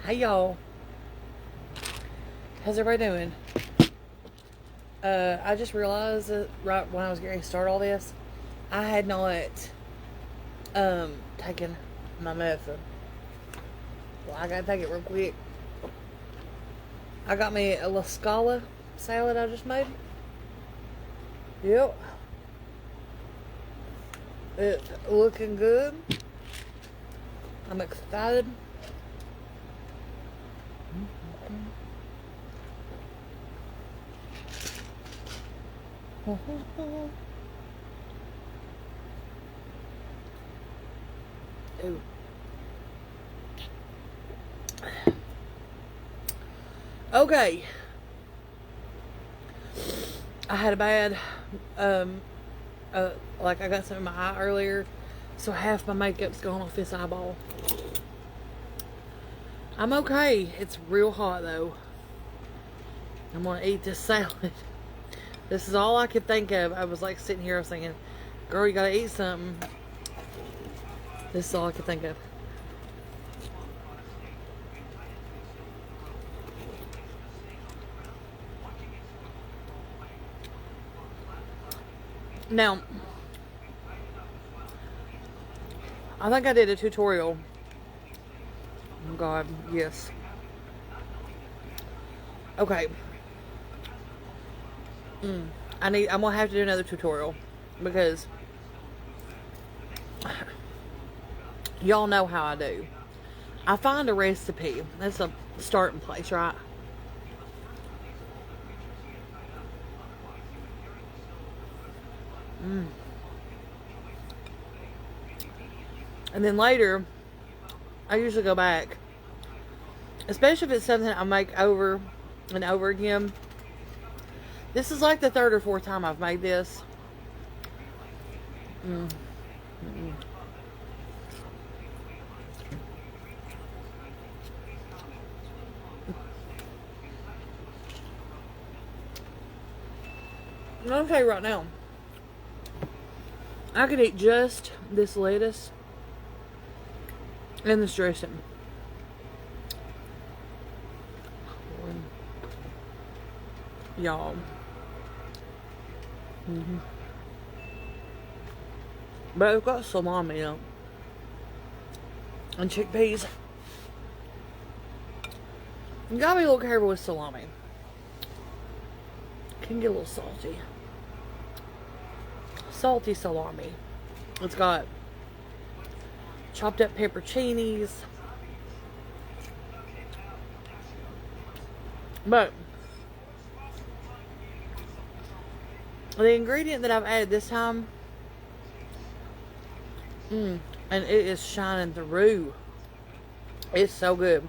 Hey y'all. How's everybody doing? I just realized that right when I was getting to start all this, I had not taken my medicine. Well, I gotta take it real quick. I got me a La Scala salad I just made. Yep. It's looking good. I'm excited. Ooh. Okay. I had a bad, like I got something in my eye earlier, so half my makeup's gone off this eyeball. I'm okay. It's real hot though. I'm gonna eat this salad. This is all I could think of. I was like sitting here, I was thinking, girl, you gotta eat something. This is all I could think of. Now, I think I did a tutorial. Oh God, yes. Okay. I'm gonna have to do another tutorial because y'all know how I do. I find a recipe. That's a starting place, right? And then later, I usually go back. Especially if it's something I make over and over again. This is like the third or fourth time I've made this. I'm gonna tell you right now, I could eat just this lettuce and this dressing. Y'all. But it's got salami in it. And chickpeas. You gotta be a little careful with salami. Can get a little salty. Salty salami. It's got chopped up pepperoncinis. But the ingredient that I've added this time, and it is shining through. It's so good.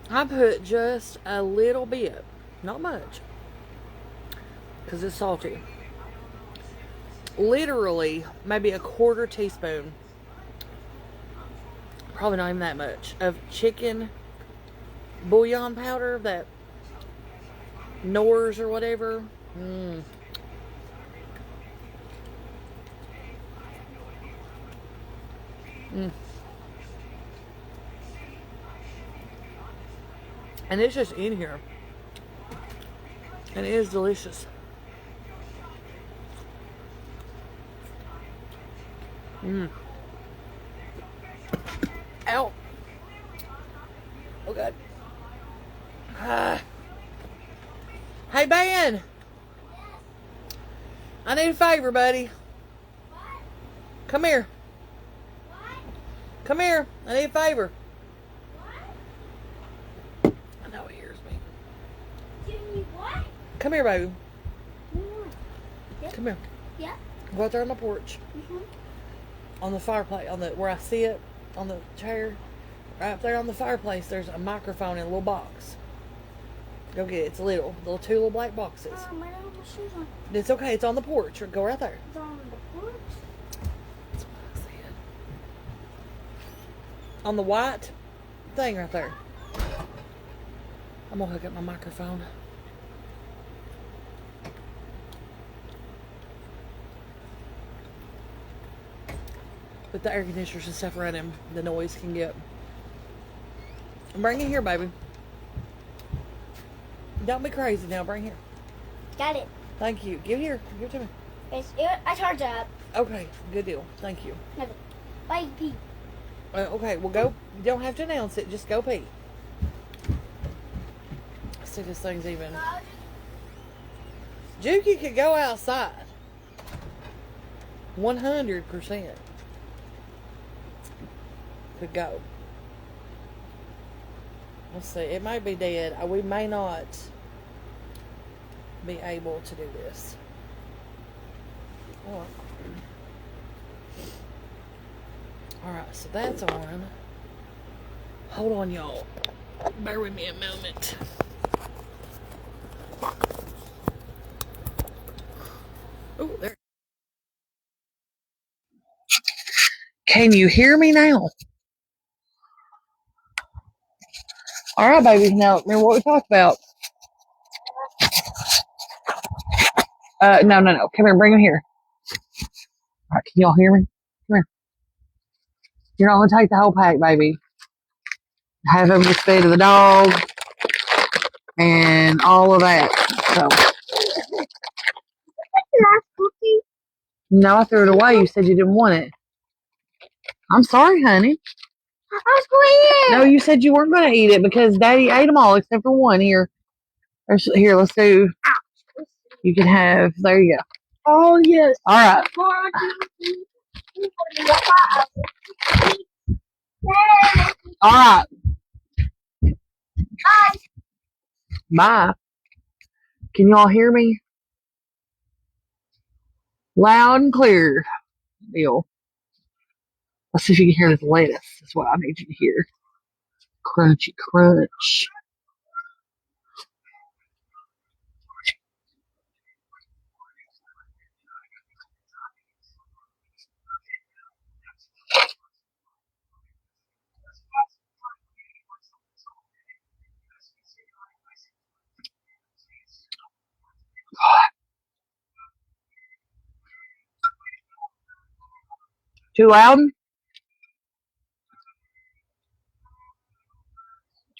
I put just a little bit, not much, because it's salty. Literally, maybe a quarter teaspoon, probably not even that much, of chicken bouillon powder, that Knorr's or whatever. And it's just in here. And it is delicious. Ow. Oh God. Hey Ben. I need a favor, buddy. Come here. Come here. I need a favor. I know he hears me. What? Come here, baby. Yep. Come here. Yeah. Go out there on the porch. On the fireplace, where I sit, on the chair. Right up there on the fireplace, there's a microphone in a little box. Go get it. It's little two little black boxes. I don't have my shoes on. It's okay. It's on the porch. Go right there. It's on the porch. That's what I said. On the white thing right there. I'm gonna hook up my microphone. With the air conditioners and stuff running, the noise can get. Bring it here, baby. Don't be crazy now. Bring it here. Got it. Thank you. Give it here. Give it to me. I charge up. Okay, good deal. Thank you. Bye, pee. Okay, well go. You don't have to announce it. Just go pee. Let's see if this thing's even. Juki could go outside. 100% could go. Let's see. It might be dead. We may not be able to do this. Oh. Alright, so that's on. Hold on, y'all. Bear with me a moment. Oh, there. Can you hear me now? Alright, baby. Now, remember what we talked about. No. Come here. Bring him here. Alright, can y'all hear me? Come here. You're not going to take the whole pack, baby. Have him just feed to the dog. And all of that. So. No, I threw it away. You said you didn't want it. I'm sorry, honey. I was going to eat it. No, you said you weren't going to eat it because Daddy ate them all except for one. Here, let's do. You can have. There you go. Oh, yes. All right. All right. Bye. Bye. Can you all hear me? Loud and clear. Deal. Let's see if you can hear this lettuce. That's what I need you to hear. Crunchy crunch. Too loud?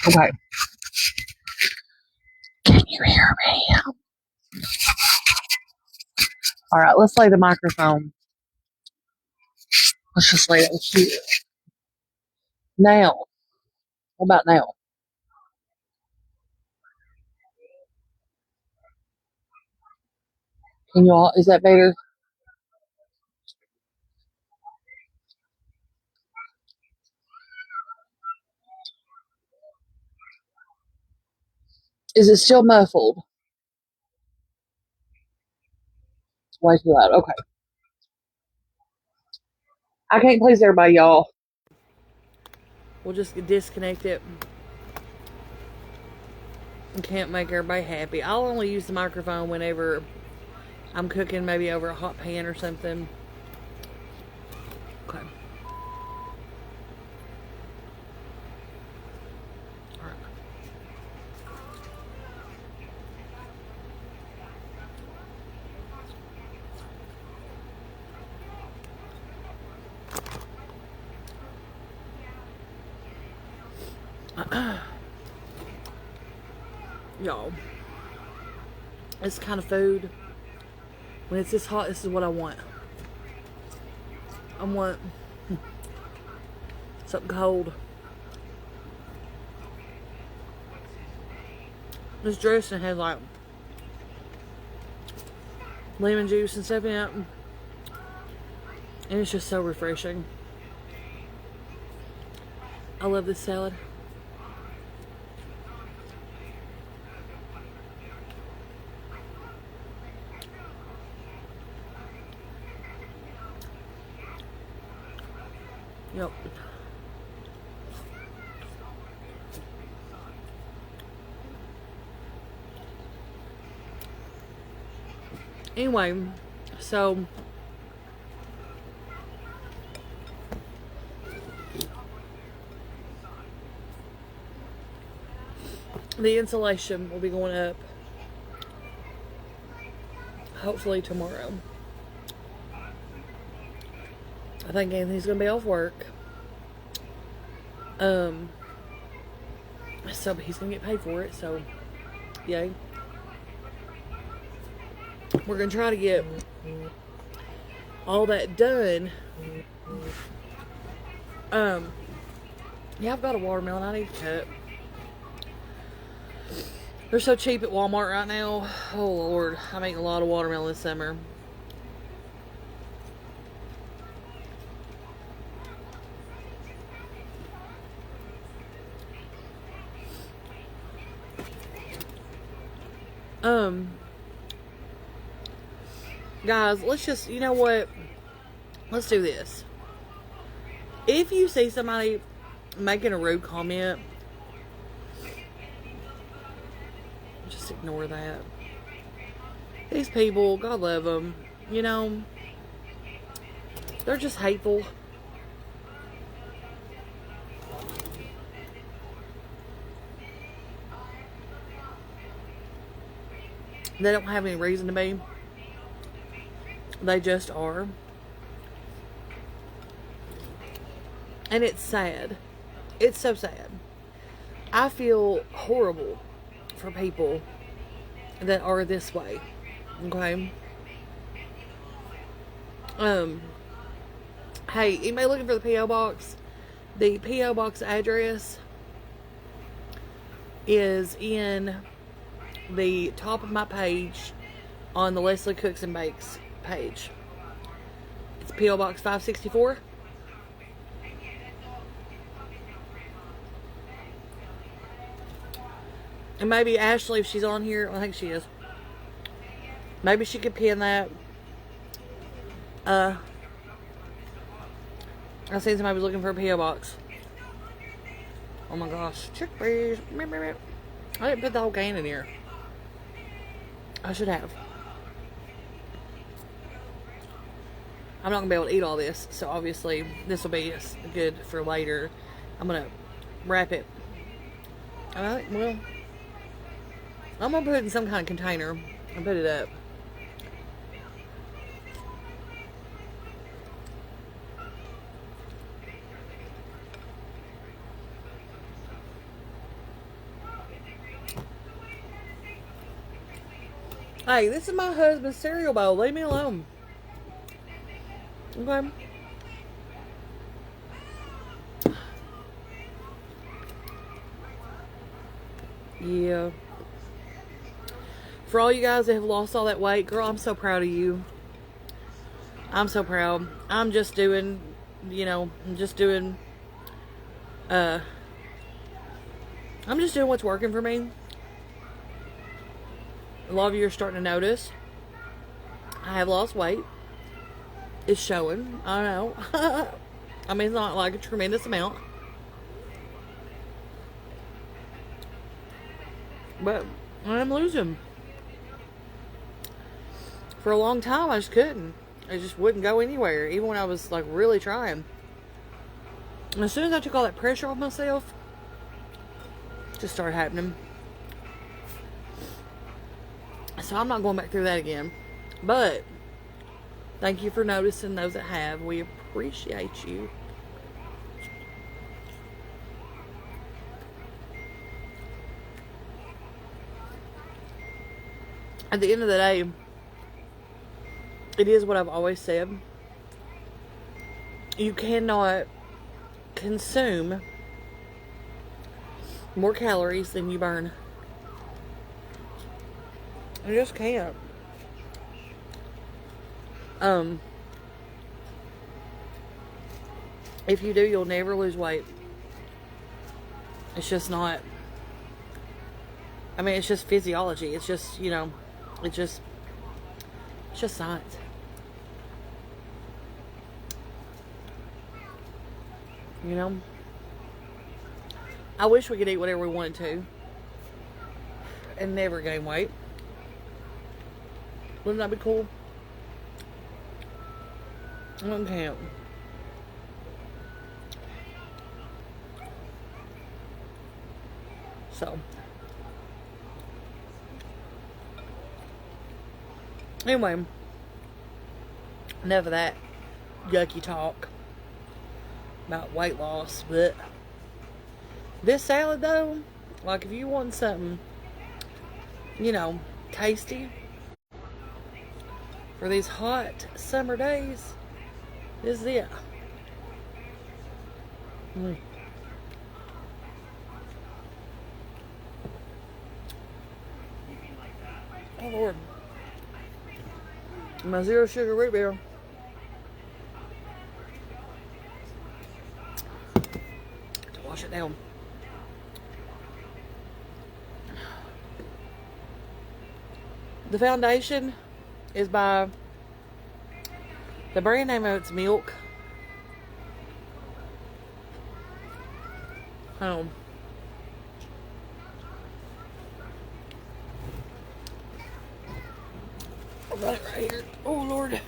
Okay. Can you hear me? All right, let's lay the microphone. Let's just lay it here. Now. What about now? Can you all, is that better? Is it still muffled? Way too loud. Okay. I can't please everybody, y'all. We'll just disconnect it. I can't make everybody happy. I'll only use the microphone whenever I'm cooking, maybe over a hot pan or something. Okay. Alright. Y'all, this kind of food, when it's this hot, this is what I want. I want something cold. This dressing has like lemon juice and stuff in it, and it's just so refreshing. I love this salad. Yep. Anyway, so the insulation will be going up hopefully tomorrow. I think Anthony's gonna be off work. So he's gonna get paid for it, so yay. We're gonna try to get all that done. Yeah, I've got a watermelon I need to cut. They're so cheap at Walmart right now. Oh Lord, I'm eating a lot of watermelon this summer. Guys, let's just, you know what? Let's do this. If you see somebody making a rude comment, just ignore that. These people, God love them, you know, they're just hateful. They don't have any reason to be. They just are. And it's sad. It's so sad. I feel horrible for people that are this way. Okay? Hey, anybody looking for the P.O. box? The P.O. box address is in the top of my page on the Lesley Cooks and Bakes page. It's P.O. Box 564. And maybe Ashley, if she's on here, I think she is. Maybe she could pin that. I seen somebody was looking for a P.O. box. Oh my gosh. Chickpeas. I didn't put the whole can in here. I should have. I'm not going to be able to eat all this, so obviously this will be good for later. I'm going to wrap it. Alright, well, I'm going to put it in some kind of container and put it up. Hey, this is my husband's cereal bowl. Leave me alone. Okay. Yeah. For all you guys that have lost all that weight, girl, I'm so proud of you. I'm so proud. I'm just doing, you know, I'm just doing what's working for me. A lot of you are starting to notice I have lost weight. It's showing. I know. I mean, it's not like a tremendous amount. But I'm losing. For a long time, I just couldn't. I just wouldn't go anywhere, even when I was like really trying. And as soon as I took all that pressure off myself, it just started happening. So I'm not going back through that again. But thank you for noticing, those that have. We appreciate you. At the end of the day, it is what I've always said. You cannot consume more calories than you burn. You just can't. If you do, you'll never lose weight. It's just not. I mean, it's just physiology. It's just, you know, it's just science. You know? I wish we could eat whatever we wanted to and never gain weight. Wouldn't that be cool? I can't. So. Anyway. Enough of that yucky talk. about weight loss, but this salad though, like if you want something, you know, tasty for these hot summer days, this is it. Oh Lord. My zero sugar root beer. To wash it down. The foundation is by, the brand name of it's Milk. Right here. Oh Lord.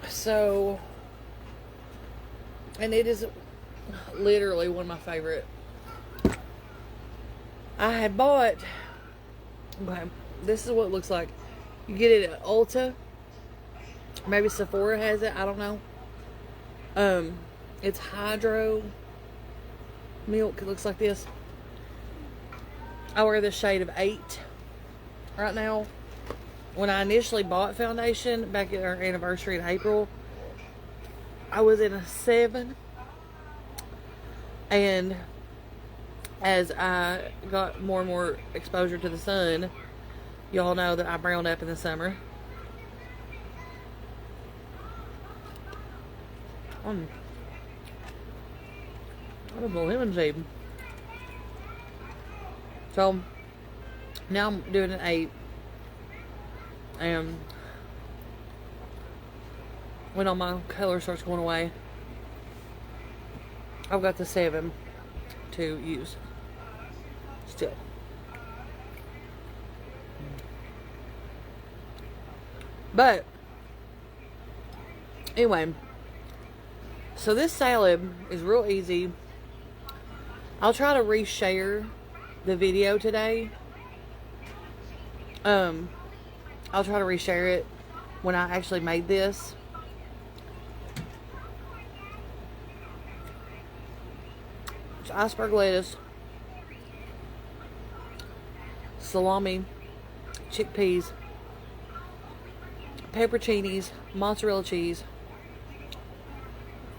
So, and it is literally one of my favorite. I had bought, okay, this is what it looks like. You get it at Ulta. Maybe Sephora has it. I don't know. It's hydro milk. It looks like this. I wear the shade of 8 right now. When I initially bought foundation back at our anniversary in April, I was in a 7. And as I got more and more exposure to the sun, y'all know that I browned up in the summer. What a lemon seed. So now I'm doing an 8. And when all my color starts going away, I've got the 7 to use still. But anyway, so this salad is real easy. I'll try to reshare the video today. I'll try to reshare it when I actually made this. It's iceberg lettuce, salami, chickpeas, pepperoncinis, mozzarella cheese,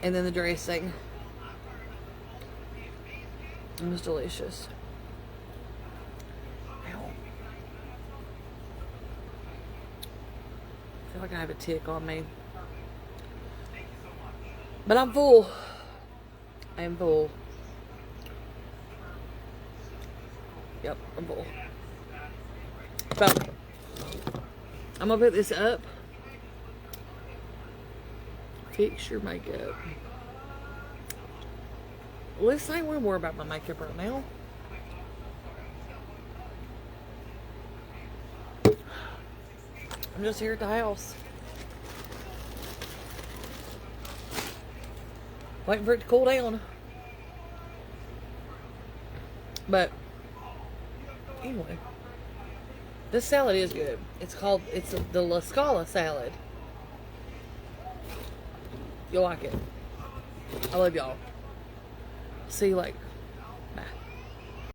and then the dressing. It was delicious. Ow. I feel like I have a tick on me. But I'm full. I am full. Yep, I'm full. So, I'm gonna put this up. Fix your makeup. Let's say we're more about my makeup right now. I'm just here at the house. Waiting for it to cool down. But anyway, this salad is good. It's the La Scala salad. You'll like it. I love y'all. See you later.